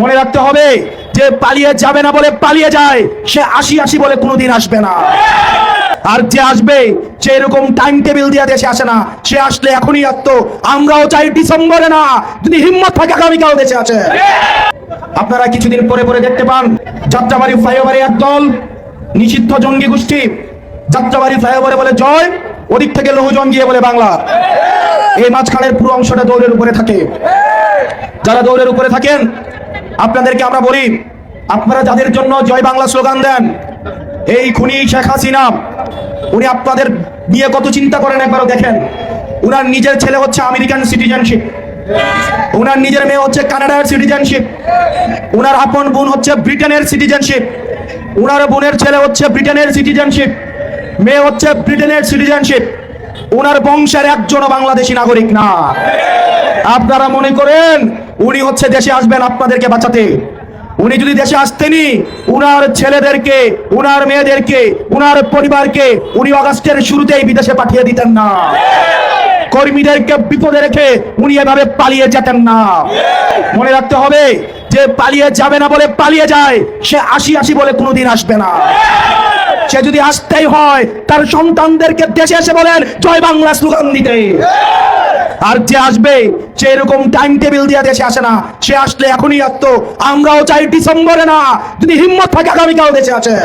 মনে রাখতে হবে যে পালিয়ে যাবে না বলে পালিয়ে যায়, সে আসি আসি বলে কোনোদিন আসবে না। আর যে আসবে সে এরকম টাইম টেবিল দিয়ে দেশে আসে না, সে আসলে এখনই আসতো। আমরাও চাই ডিসেম্বরে না, যদি হিম্মত থাকে আগামীকাল দেশে আছে। আপনারা কিছুদিন পরে পরে দেখতে পান যাত্রাবাড়ি ফ্লাইওভারে একদল নিষিদ্ধ জঙ্গি গোষ্ঠী যাত্রাবাড়ি ফ্লাইওভারে বলে জয়, ওদিক থেকে লৌহজন গিয়ে বলে বাংলা। এই মাঝখানের পুরো অংশটা দৌড়ের উপরে থাকে। যারা দৌড়ের উপরে থাকেন আপনাদেরকে আমরা বলি, আপনারা যাদের জন্য জয় বাংলা স্লোগান দেন, এই খুনি শেখ হাসিনা, উনি আপনাদের নিয়ে কত চিন্তা করেন একবারও দেখেন। উনার নিজের ছেলে হচ্ছে আমেরিকান সিটিজেনশিপ, উনার নিজের মেয়ে হচ্ছে কানাডার সিটিজেনশিপ, উনার আপন বোন হচ্ছে ব্রিটেনের সিটিজেনশিপ, উনার বোনের ছেলে হচ্ছে ব্রিটেনের সিটিজেনশিপ, মেয়ে হচ্ছে ব্রিটেনের সিটিজেনশিপ। উনার বংশের একজনও বাংলাদেশী নাগরিক না। আপনারা মনে করেন উনি হচ্ছে দেশে আসবেন আপনাদেরকে বাঁচাতে? উনি যদি দেশে আসতেনি, উনার ছেলেদেরকে, উনার মেয়েদেরকে, উনার পরিবারকে উনি আগস্টের শুরুতেই বিদেশে পাঠিয়ে দিতেন না। কর্মীদেরকে বিপদে রেখে উনি এভাবে পালিয়ে যেতেন না। মনে রাখতে হবে যে পালিয়ে যাবে না বলে পালিয়ে যায়, সে আসি আসি বলে কোনোদিন আসবে না। সে যদি আসতেই হয় তার সন্তানদেরকে দেশে এসে বলেন জয় বাংলা স্লোগান দিতে। আর যে আসবে সে এরকম টাইম টেবিল দিয়ে দেশে আসে না, সে আসলে এখনই আসতো। আমরাও চাই ডিসেম্বরে না, যদি হিম্মত থাকে আগামীকাল দেশে আছে।